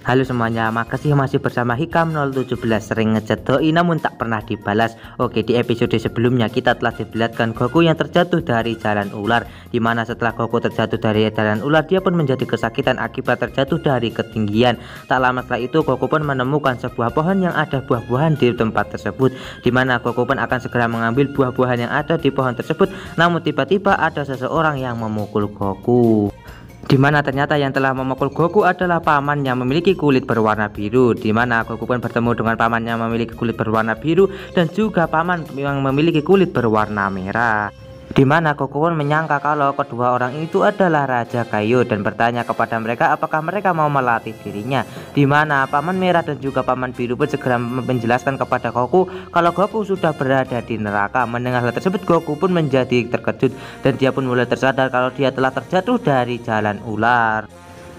Halo semuanya, makasih masih bersama Hikam 017. Sering ngechat doi namun tak pernah dibalas. Oke, di episode sebelumnya kita telah diperlihatkan Goku yang terjatuh dari jalan ular, dimana setelah Goku terjatuh dari jalan ular, dia pun menjadi kesakitan akibat terjatuh dari ketinggian. Tak lama setelah itu Goku pun menemukan sebuah pohon yang ada buah-buahan di tempat tersebut, dimana Goku pun akan segera mengambil buah-buahan yang ada di pohon tersebut. Namun tiba-tiba ada seseorang yang memukul Goku, dimana ternyata yang telah memukul Goku adalah paman yang memiliki kulit berwarna biru, dimana Goku pun bertemu dengan paman yang memiliki kulit berwarna biru dan juga paman yang memiliki kulit berwarna merah, dimana Goku pun menyangka kalau kedua orang itu adalah Raja Kaio dan bertanya kepada mereka apakah mereka mau melatih dirinya, dimana paman merah dan juga paman biru pun segera menjelaskan kepada Goku kalau Goku sudah berada di neraka. Mendengar hal tersebut Goku pun menjadi terkejut dan dia pun mulai tersadar kalau dia telah terjatuh dari jalan ular,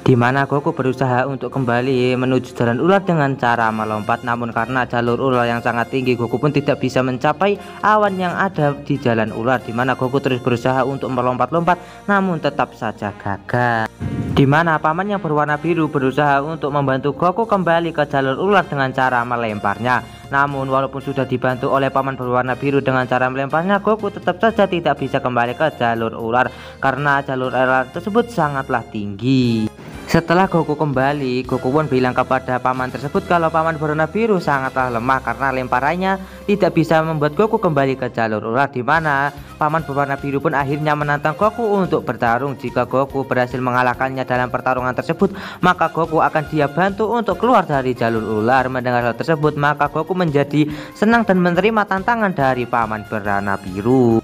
dimana Goku berusaha untuk kembali menuju jalan ular dengan cara melompat. Namun karena jalur ular yang sangat tinggi, Goku pun tidak bisa mencapai awan yang ada di jalan ular, dimana Goku terus berusaha untuk melompat-lompat namun tetap saja gagal, dimana paman yang berwarna biru berusaha untuk membantu Goku kembali ke jalur ular dengan cara melemparnya. Namun walaupun sudah dibantu oleh paman berwarna biru dengan cara melemparnya, Goku tetap saja tidak bisa kembali ke jalur ular karena jalur ular tersebut sangatlah tinggi. Setelah Goku kembali, Goku pun bilang kepada paman tersebut kalau paman berwarna biru sangatlah lemah karena lemparannya tidak bisa membuat Goku kembali ke jalur ular, dimana paman berwarna biru pun akhirnya menantang Goku untuk bertarung. Jika Goku berhasil mengalahkannya dalam pertarungan tersebut, maka Goku akan dia bantu untuk keluar dari jalur ular. Mendengar hal tersebut, maka Goku menjadi senang dan menerima tantangan dari paman berwarna biru,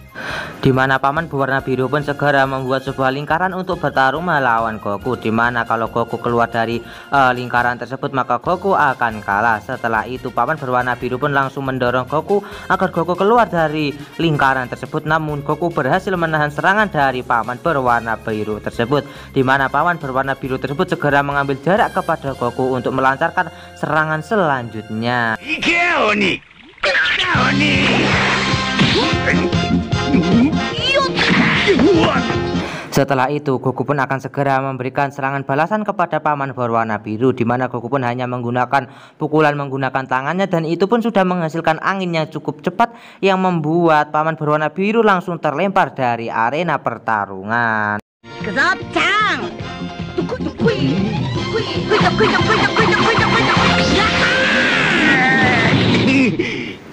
dimana paman berwarna biru pun segera membuat sebuah lingkaran untuk bertarung melawan Goku, dimana kalau Goku keluar dari lingkaran tersebut maka Goku akan kalah. Setelah itu paman berwarna biru pun langsung mendorong Goku agar Goku keluar dari lingkaran tersebut, namun Goku berhasil menahan serangan dari paman berwarna biru tersebut, dimana paman berwarna biru tersebut segera mengambil jarak kepada Goku untuk melancarkan serangan selanjutnya. Setelah itu Goku pun akan segera memberikan serangan balasan kepada paman berwarna biru, dimana Goku pun hanya menggunakan pukulan menggunakan tangannya dan itu pun sudah menghasilkan angin yang cukup cepat yang membuat paman berwarna biru langsung terlempar dari arena pertarungan.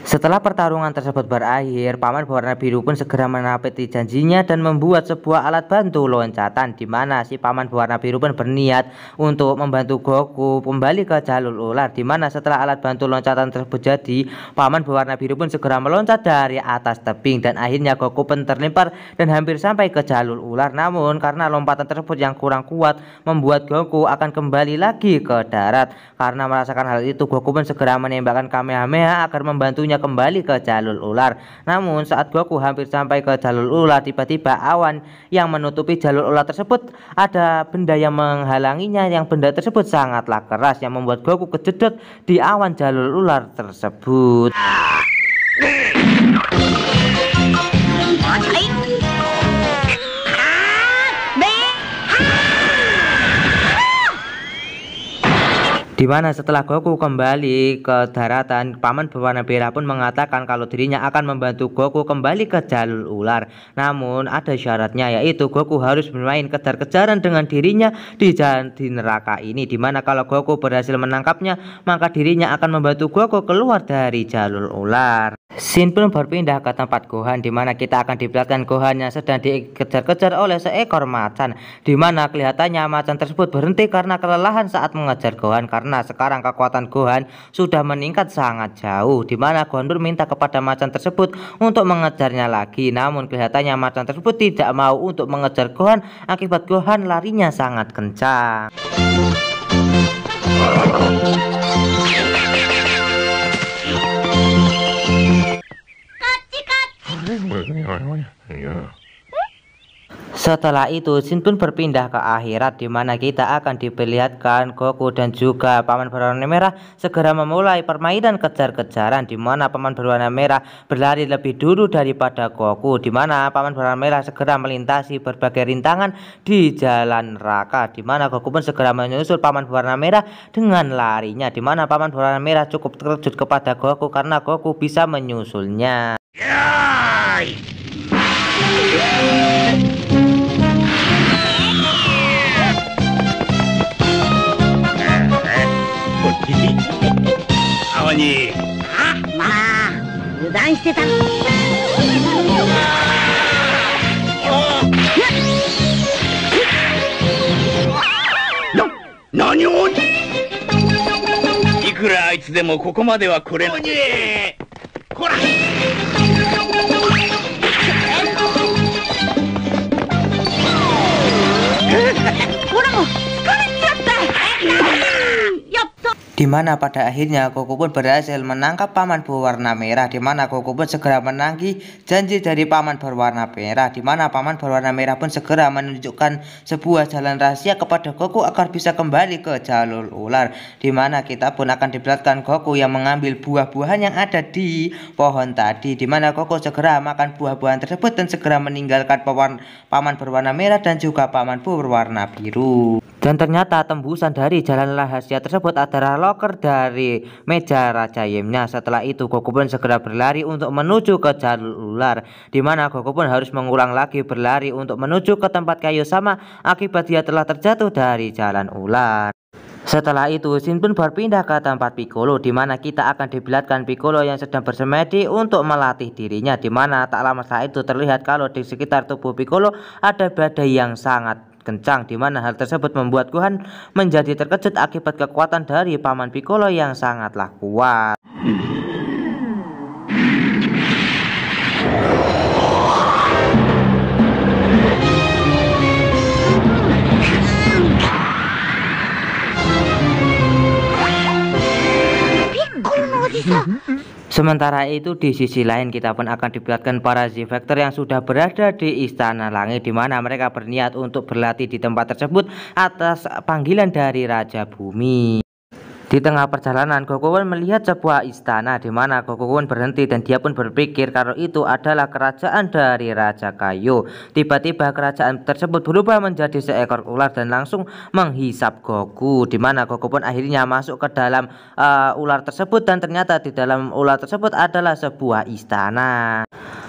Setelah pertarungan tersebut berakhir, paman berwarna biru pun segera menepati janjinya dan membuat sebuah alat bantu loncatan, dimana si paman berwarna biru pun berniat untuk membantu Goku kembali ke jalur ular, dimana setelah alat bantu loncatan tersebut jadi, paman berwarna biru pun segera meloncat dari atas tebing dan akhirnya Goku pun terlempar dan hampir sampai ke jalur ular. Namun karena lompatan tersebut yang kurang kuat membuat Goku akan kembali lagi ke darat. Karena merasakan hal itu, Goku pun segera menembakkan Kamehameha agar membantunya kembali ke jalur ular. Namun saat Goku hampir sampai ke jalur ular, tiba-tiba awan yang menutupi jalur ular tersebut ada benda yang menghalanginya, yang benda tersebut sangatlah keras yang membuat Goku kejedot di awan jalur ular tersebut. Dimana setelah Goku kembali ke daratan, paman berwarna merah pun mengatakan kalau dirinya akan membantu Goku kembali ke jalur ular. Namun ada syaratnya, yaitu Goku harus bermain kejar-kejaran dengan dirinya di neraka ini, dimana kalau Goku berhasil menangkapnya maka dirinya akan membantu Goku keluar dari jalur ular. Scene pun berpindah ke tempat Gohan, dimana kita akan diperlihatkan Gohan yang sedang dikejar-kejar oleh seekor macan, dimana kelihatannya macan tersebut berhenti karena kelelahan saat mengejar Gohan karena sekarang kekuatan Gohan sudah meningkat sangat jauh, dimana Gohan pun minta kepada macan tersebut untuk mengejarnya lagi. Namun kelihatannya macan tersebut tidak mau untuk mengejar Gohan akibat Gohan larinya sangat kencang. Setelah itu Shin pun berpindah ke akhirat, di mana kita akan diperlihatkan Goku dan juga Paman Berwarna Merah segera memulai permainan kejar-kejaran, di mana Paman Berwarna Merah berlari lebih dulu daripada Goku, di mana Paman Berwarna Merah segera melintasi berbagai rintangan di jalan neraka, di mana Goku pun segera menyusul Paman Berwarna Merah dengan larinya, di mana Paman Berwarna Merah cukup terkejut kepada Goku karena Goku bisa menyusulnya. Di mana pada akhirnya Goku pun berhasil menangkap Paman Berwarna Merah, di mana Goku pun segera menagih janji dari Paman Berwarna Merah, di mana Paman Berwarna Merah pun segera menunjukkan sebuah jalan rahasia kepada Goku agar bisa kembali ke jalur ular, di mana kita pun akan diperlihatkan Goku yang mengambil buah-buahan yang ada di pohon tadi, di mana Goku segera makan buah-buahan tersebut dan segera meninggalkan Paman Berwarna Merah dan juga Paman Berwarna Biru. Dan ternyata tembusan dari jalan rahasia tersebut adalah loker dari meja Raja Yemnya. Setelah itu Goku pun segera berlari untuk menuju ke jalur ular, di mana Goku pun harus mengulang lagi berlari untuk menuju ke tempat kayu sama akibat dia telah terjatuh dari jalan ular. Setelah itu Shin pun berpindah ke tempat Piccolo, di mana kita akan diperlihatkan Piccolo yang sedang bersemedi untuk melatih dirinya, di mana tak lama setelah itu terlihat kalau di sekitar tubuh Piccolo ada badai yang sangat kencang, di mana hal tersebut membuat Gohan menjadi terkejut akibat kekuatan dari Paman Piccolo yang sangatlah kuat. Sementara itu di sisi lain kita pun akan diperlihatkan para Z-Factor yang sudah berada di Istana Langit, di mana mereka berniat untuk berlatih di tempat tersebut atas panggilan dari Raja Bumi. Di tengah perjalanan Goku pun melihat sebuah istana, di mana Goku pun berhenti dan dia pun berpikir kalau itu adalah kerajaan dari Raja Kaio. Tiba-tiba kerajaan tersebut berubah menjadi seekor ular dan langsung menghisap Goku, di mana Goku pun akhirnya masuk ke dalam ular tersebut dan ternyata di dalam ular tersebut adalah sebuah istana.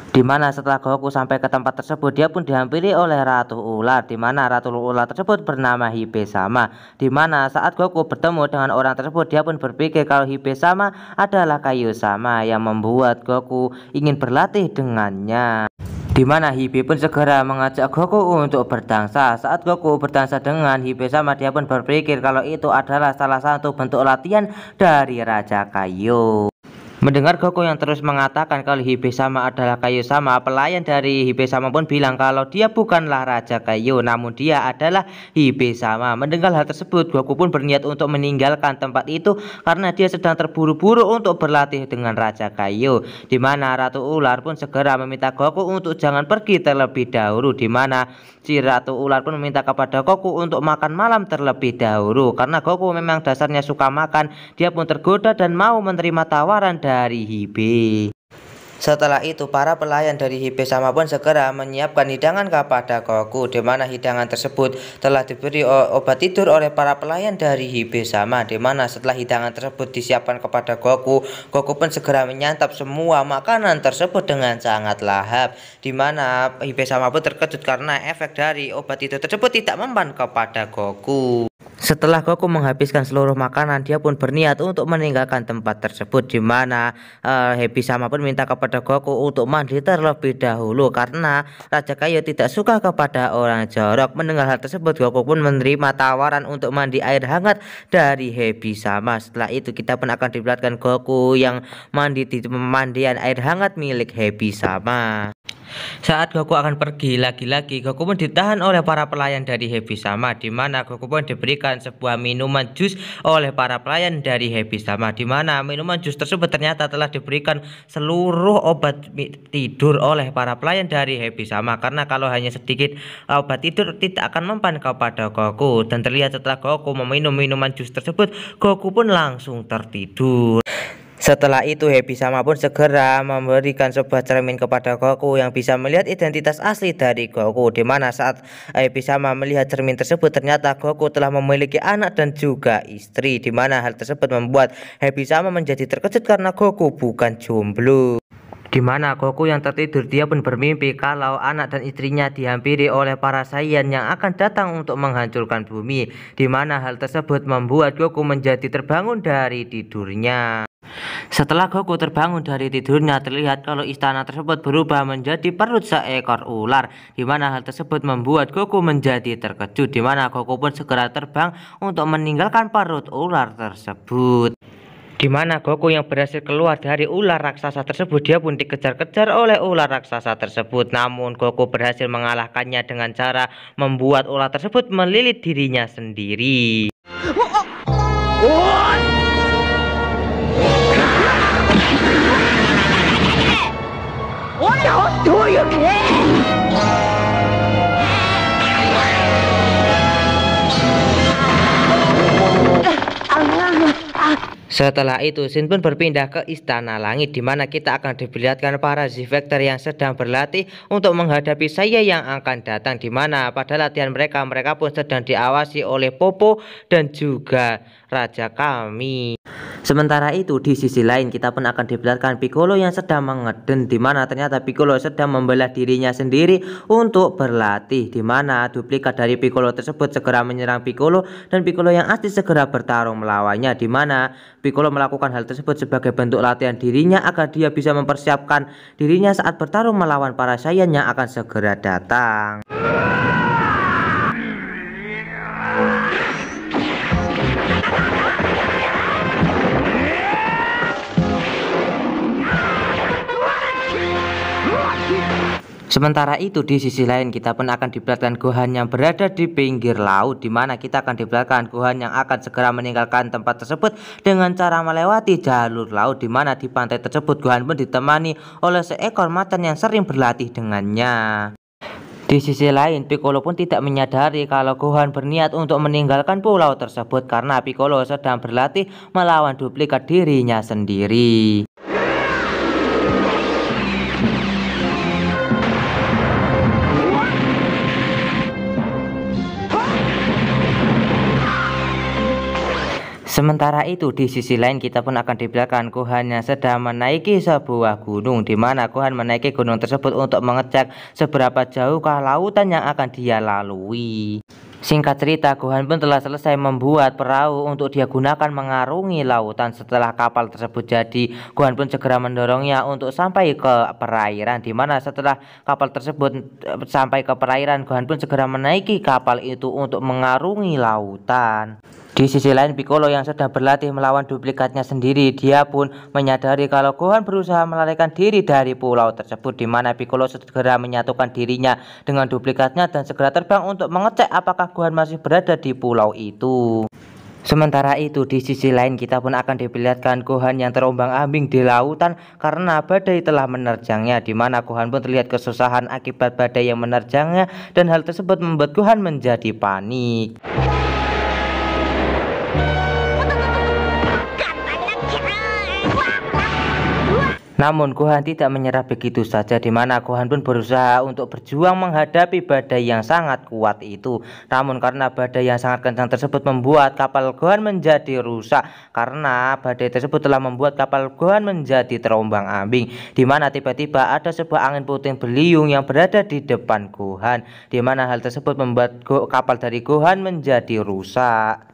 Di mana setelah Goku sampai ke tempat tersebut dia pun dihampiri oleh Ratu Ular, di mana Ratu Ular tersebut bernama Hibe-sama, di mana saat Goku bertemu dengan orang tersebut dia pun berpikir kalau Hibe-sama adalah Kaio-sama yang membuat Goku ingin berlatih dengannya. Di mana Hibe pun segera mengajak Goku untuk berdansa. Saat Goku berdansa dengan Hibe-sama dia pun berpikir kalau itu adalah salah satu bentuk latihan dari Raja Kaio. Mendengar Goku yang terus mengatakan kalau Hibe-sama adalah Kaio-sama, pelayan dari Hibe-sama pun bilang kalau dia bukanlah Raja Kaio, namun dia adalah Hibe-sama. Mendengar hal tersebut, Goku pun berniat untuk meninggalkan tempat itu karena dia sedang terburu-buru untuk berlatih dengan Raja Kaio. Di mana Ratu Ular pun segera meminta Goku untuk jangan pergi terlebih dahulu, di mana si Ratu Ular pun meminta kepada Goku untuk makan malam terlebih dahulu. Karena Goku memang dasarnya suka makan, dia pun tergoda dan mau menerima tawaran dari Hibe. Setelah itu para pelayan dari Hibe-sama pun segera menyiapkan hidangan kepada Goku, di mana hidangan tersebut telah diberi obat tidur oleh para pelayan dari Hibe-sama, di mana setelah hidangan tersebut disiapkan kepada Goku, Goku pun segera menyantap semua makanan tersebut dengan sangat lahap, di mana Hibe-sama pun terkejut karena efek dari obat tidur tersebut tidak mempan kepada Goku. Setelah Goku menghabiskan seluruh makanan, dia pun berniat untuk meninggalkan tempat tersebut, di mana Hibe-sama pun minta kepada Goku untuk mandi terlebih dahulu karena Raja Kaio tidak suka kepada orang jorok. Mendengar hal tersebut, Goku pun menerima tawaran untuk mandi air hangat dari Hibe-sama. Setelah itu kita pun akan diperlihatkan Goku yang mandi di pemandian air hangat milik Hibe-sama. Saat Goku akan pergi lagi-lagi, Goku pun ditahan oleh para pelayan dari Hebi Sama, di mana Goku pun diberikan sebuah minuman jus oleh para pelayan dari Hebi Sama, di mana minuman jus tersebut ternyata telah diberikan seluruh obat tidur oleh para pelayan dari Hebi Sama, karena kalau hanya sedikit obat tidur tidak akan mempan kepada Goku. Dan terlihat setelah Goku meminum minuman jus tersebut, Goku pun langsung tertidur. Setelah itu Hebi Sama pun segera memberikan sebuah cermin kepada Goku yang bisa melihat identitas asli dari Goku, di mana saat Hebi Sama melihat cermin tersebut ternyata Goku telah memiliki anak dan juga istri, di mana hal tersebut membuat Hebi Sama menjadi terkejut karena Goku bukan jomblo. Di mana Goku yang tertidur dia pun bermimpi kalau anak dan istrinya dihampiri oleh para Saiyan yang akan datang untuk menghancurkan bumi, di mana hal tersebut membuat Goku menjadi terbangun dari tidurnya. Setelah Goku terbangun dari tidurnya, terlihat kalau istana tersebut berubah menjadi perut seekor ular, di mana hal tersebut membuat Goku menjadi terkejut, di mana Goku pun segera terbang untuk meninggalkan perut ular tersebut. Di mana Goku yang berhasil keluar dari ular raksasa tersebut, dia pun dikejar-kejar oleh ular raksasa tersebut. Namun Goku berhasil mengalahkannya dengan cara membuat ular tersebut melilit dirinya sendiri. Setelah itu Shin pun berpindah ke Istana Langit, di mana kita akan diperlihatkan para Z-Factor yang sedang berlatih untuk menghadapi saya yang akan datang, di mana pada latihan mereka pun sedang diawasi oleh Popo dan juga Raja Kami. Sementara itu di sisi lain kita pun akan diperlihatkan Piccolo yang sedang mengeden, di mana ternyata Piccolo sedang membelah dirinya sendiri untuk berlatih, di mana duplikat dari Piccolo tersebut segera menyerang Piccolo dan Piccolo yang asli segera bertarung melawannya, di mana Piccolo melakukan hal tersebut sebagai bentuk latihan dirinya agar dia bisa mempersiapkan dirinya saat bertarung melawan para Saiyan yang akan segera datang. Sementara itu di sisi lain kita pun akan diperlihatkan Gohan yang berada di pinggir laut, di mana kita akan diperlihatkan Gohan yang akan segera meninggalkan tempat tersebut dengan cara melewati jalur laut, di mana di pantai tersebut Gohan pun ditemani oleh seekor macan yang sering berlatih dengannya. Di sisi lain Piccolo pun tidak menyadari kalau Gohan berniat untuk meninggalkan pulau tersebut karena Piccolo sedang berlatih melawan duplikat dirinya sendiri. Sementara itu di sisi lain kita pun akan diperlihatkan Gohan yang sedang menaiki sebuah gunung, di mana Gohan menaiki gunung tersebut untuk mengecek seberapa jauhkah lautan yang akan dia lalui. Singkat cerita, Gohan pun telah selesai membuat perahu untuk dia gunakan mengarungi lautan. Setelah kapal tersebut jadi, Gohan pun segera mendorongnya untuk sampai ke perairan, di mana setelah kapal tersebut sampai ke perairan, Gohan pun segera menaiki kapal itu untuk mengarungi lautan. Di sisi lain Piccolo yang sedang berlatih melawan duplikatnya sendiri, dia pun menyadari kalau Gohan berusaha melarikan diri dari pulau tersebut, di mana Piccolo segera menyatukan dirinya dengan duplikatnya dan segera terbang untuk mengecek apakah Gohan masih berada di pulau itu. Sementara itu di sisi lain kita pun akan diperlihatkan Gohan yang terombang-ambing di lautan karena badai telah menerjangnya, di mana Gohan pun terlihat kesusahan akibat badai yang menerjangnya, dan hal tersebut membuat Gohan menjadi panik. Namun Gohan tidak menyerah begitu saja, di mana Gohan pun berusaha untuk berjuang menghadapi badai yang sangat kuat itu. Namun karena badai yang sangat kencang tersebut membuat kapal Gohan menjadi rusak, karena badai tersebut telah membuat kapal Gohan menjadi terombang-ambing, di mana tiba-tiba ada sebuah angin puting beliung yang berada di depan Gohan, di mana hal tersebut membuat kapal dari Gohan menjadi rusak.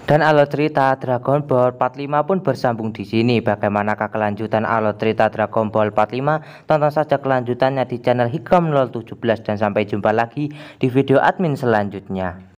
Dan alur cerita Dragon Ball 45 pun bersambung di sini. Bagaimanakah kelanjutan alur cerita Dragon Ball 45? Tonton saja kelanjutannya di channel Hikam 017 dan sampai jumpa lagi di video admin selanjutnya.